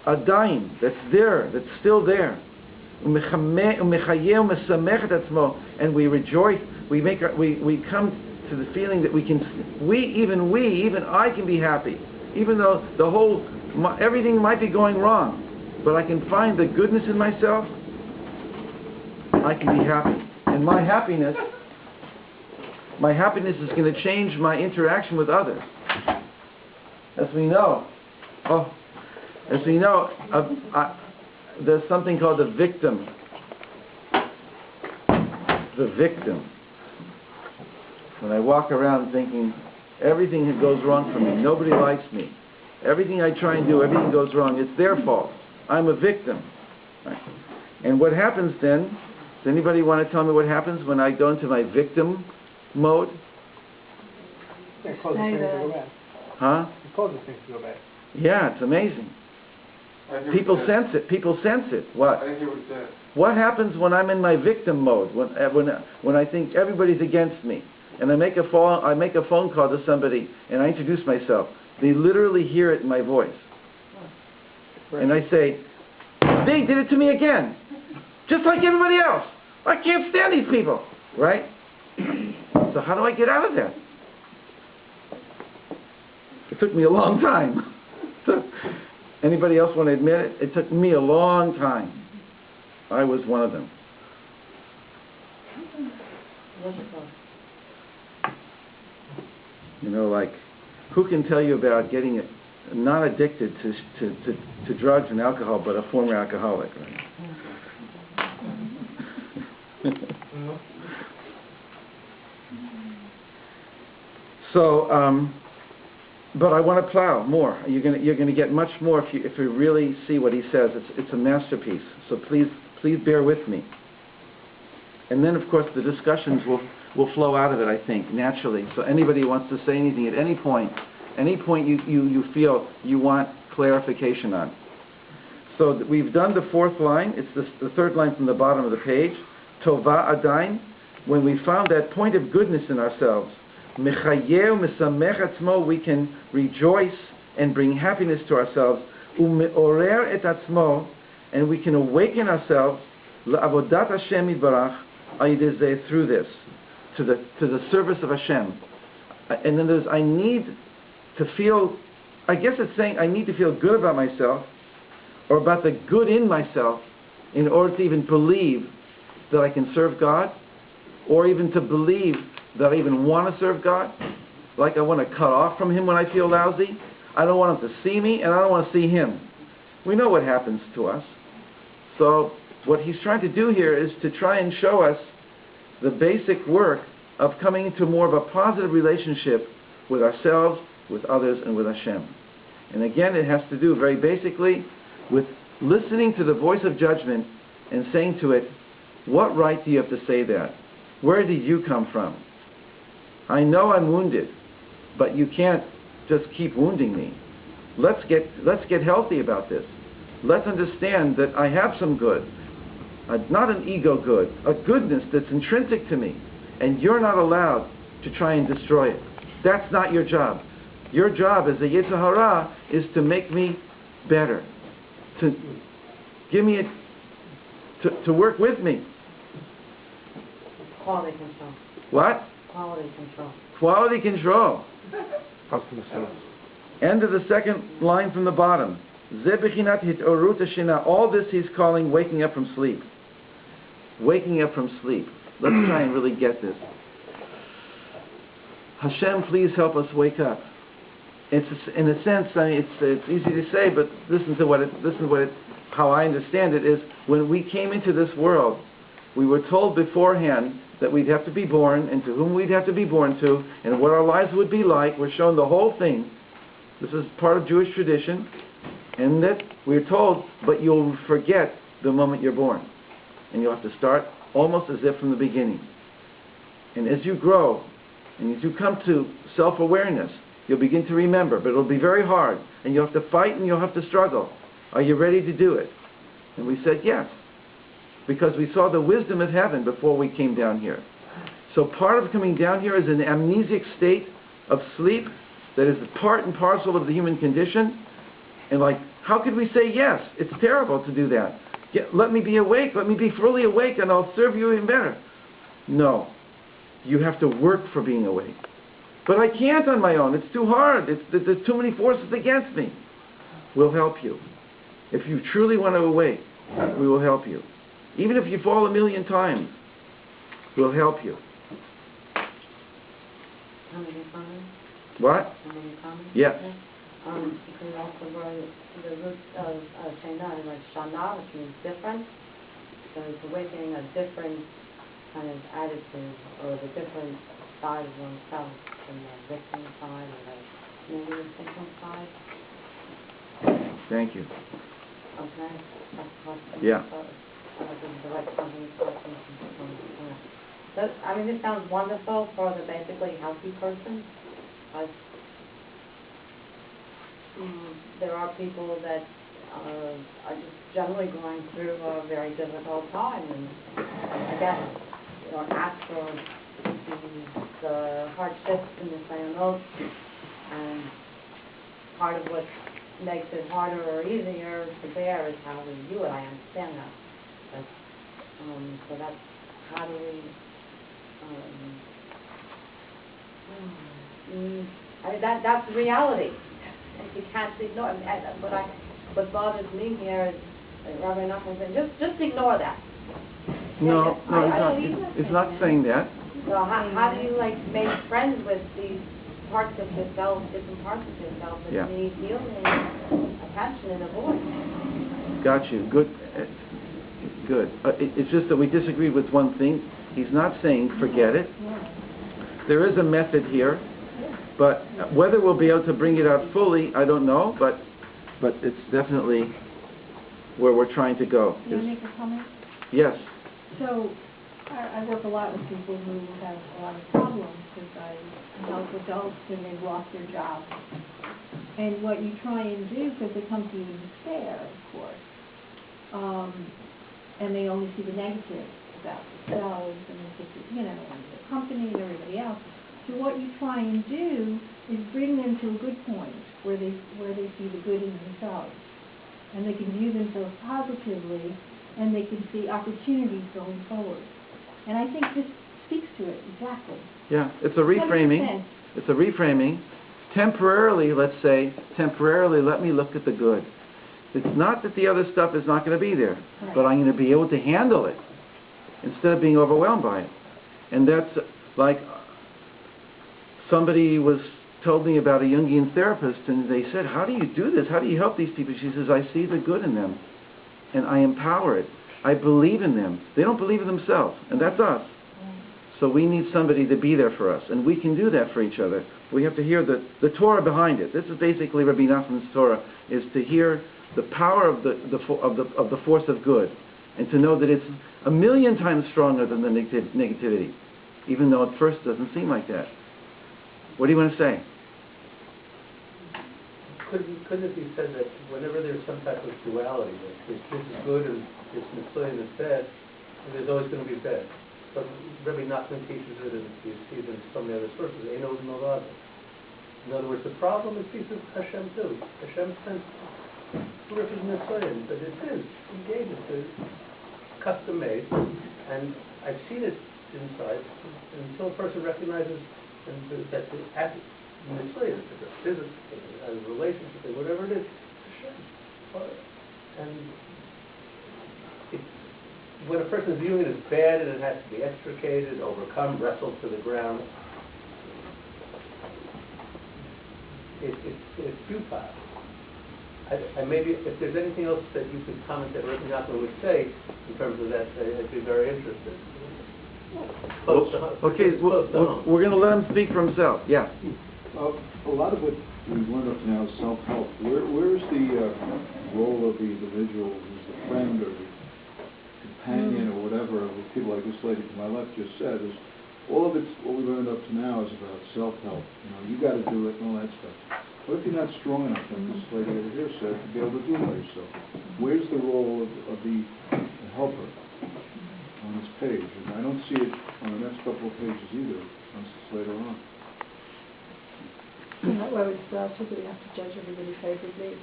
adayin, that's there, that's still there. And we rejoice, we come to the feeling that even I can be happy, even though everything might be going wrong, but I can find the goodness in myself. I can be happy, and my happiness is going to change my interaction with others. As we know, there's something called the victim. The victim. When I walk around thinking everything goes wrong for me, nobody likes me, everything I try and do, everything goes wrong, it's their fault. I'm a victim. Right? And what happens then? Does anybody want to tell me what happens when I go into my victim mode? It causes things to go bad. Huh? It causes things to go bad. Yeah, it's amazing. People sense it. People sense it. What? I hear what you said. What happens when I'm in my victim mode? When I think everybody's against me, and I make a phone call to somebody, and I introduce myself. They literally hear it in my voice, and I say, "They did it to me again, just like everybody else. I can't stand these people." Right? So how do I get out of that? It took me a long time. Anybody else want to admit it? It took me a long time. I was one of them. You know, like, who can tell you about getting not addicted to drugs and alcohol, but a former alcoholic, right? So, but I want to plow more. You're going to get much more if you really see what he says. It's a masterpiece. So please bear with me. And then, of course, the discussions will flow out of it, I think, naturally. So anybody who wants to say anything at any point you feel you want clarification on. So we've done the fourth line. It's the third line from the bottom of the page. Tova adain. When we found that point of goodness in ourselves, mechayev mesamech atzmo, we can rejoice and bring happiness to ourselves. Umeorer et atzmo, and we can awaken ourselves la'avodat Hashem yitbarach through this to the service of Hashem. And then there's I need to feel. I guess it's saying I need to feel good about myself, or about the good in myself, in order to even believe that I can serve God, or even to believe that I even want to serve God. Like I want to cut off from Him when I feel lousy. I don't want Him to see me, and I don't want to see Him. We know what happens to us. So what he's trying to do here is to try and show us the basic work of coming into more of a positive relationship with ourselves, with others, and with Hashem. And again, it has to do very basically with listening to the voice of judgment and saying to it, what right do you have to say that? Where did you come from? I know I'm wounded, but you can't just keep wounding me. Let's get healthy about this. Let's understand that I have some good, not an ego good, a goodness that's intrinsic to me, and you're not allowed to try and destroy it. That's not your job. Your job as a Yetzer Hara is to make me better, to give me to work with me. Quality control. What? Quality control. Quality control. End of the second line from the bottom. All this he's calling waking up from sleep. Waking up from sleep. Let's try and really get this. Hashem, please help us wake up. It's in a sense, I mean, it's easy to say, but listen to how I understand it is when we came into this world, we were told beforehand that we'd have to be born and to whom we'd have to be born to and what our lives would be like. We're shown the whole thing. This is part of Jewish tradition. And that we're told, but you'll forget the moment you're born. And you'll have to start almost as if from the beginning. And as you grow, and as you come to self-awareness, you'll begin to remember, but it'll be very hard. And you'll have to fight and you'll have to struggle. Are you ready to do it? And we said yes. Because we saw the wisdom of heaven before we came down here. So part of coming down here is an amnesic state of sleep that is part and parcel of the human condition. And like, how could we say yes? It's terrible to do that. Let me be awake, let me be fully awake, and I'll serve you even better. No. You have to work for being awake. But I can't on my own. It's too hard. There's too many forces against me. We'll help you. If you truly want to awake, we will help you. Even if you fall 1,000,000 times, we'll help you. How many comments? What? How many comments? Yes. You could also write the root of Shana, like Shana, which means different. So it's awakening a different kind of attitude, or the different side of oneself, from the victim side or the negative thinking side. Thank you. Okay? That's a question. Yeah. The direct company question. So, I mean, this sounds wonderful for the basically healthy person, but there are people that are just generally going through a very difficult time, and again, you don't ask for the hardships and the sayonot, and part of what makes it harder or easier to bear is how we view it. I understand that, but so that's how do we I mean, that's reality. You can't ignore it. And what bothers me here is, Rabbi Nachman said, just ignore that. No, it's not saying that. So how do you make friends with these parts of yourself, different parts of yourself that need healing, attention, and avoid? Got you. Good. Good. It's just that we disagree with one thing. He's not saying forget it. There is a method here, but whether we'll be able to bring it out fully, I don't know. But it's definitely where we're trying to go. Can I make a comment? Yes. So, I work a lot with people who have a lot of problems because I help adults when they've lost their jobs. And what you try and do, because they come to you in despair, of course, and they only see the negative about themselves and and the company and everybody else. So what you try and do is bring them to a good point where they see the good in themselves, and they can view themselves positively, and they can see opportunities going forward. And I think this speaks to it exactly. Yeah, it's a reframing. 100%. It's a reframing. Temporarily, let's say, let me look at the good. It's not that the other stuff is not going to be there, Right. but I'm going to be able to handle it instead of being overwhelmed by it. And that's like somebody told me about a Jungian therapist, and they said, how do you do this? How do you help these people? She says, I see the good in them, and I empower it. I believe in them. They don't believe in themselves, and that's us. So we need somebody to be there for us, and we can do that for each other. We have to hear the Torah behind it. This is basically Rabbi Nachman's Torah, is to hear the power of the force of good, and to know that it's 1,000,000 times stronger than the negativity, even though at first it doesn't seem like that. What do you want to say? Couldn't it be said that whenever there's some type of duality, that this is good and this Mitzvah is bad, there's always going to be bad. But Rabbi Nachman teaches it, and you see it in so many other sources, Eino Milad. In other words, the problem is piece of Hashem too. Hashem sent terrific Mitzvah, but it is. He gave it to custom made, and I've seen it inside until a person recognizes that the Mitzvah is a physics, a relationship, whatever it is, Hashem. And when a person is viewing it as bad and it has to be extricated, overcome, wrestled to the ground, it's futile. I maybe if there's anything else that you could comment that Rabbi Nachman would say in terms of that, I'd be very interested. Okay, we're going to let him speak for himself. Yeah. A lot of what we've learned up to now is self-help. Where's the role of the individual who's the friend or the companion or whatever of the people like this lady to my left just said? Is all of it's what we learned up to now is about self-help. You got to do it and all that stuff. What if you're not strong enough, like this lady over here said, to be able to do it by yourself? Where's the role of the helper on this page? And I don't see it on the next couple of pages either, unless it's later on. Well, it's typically have to judge everybody favorably.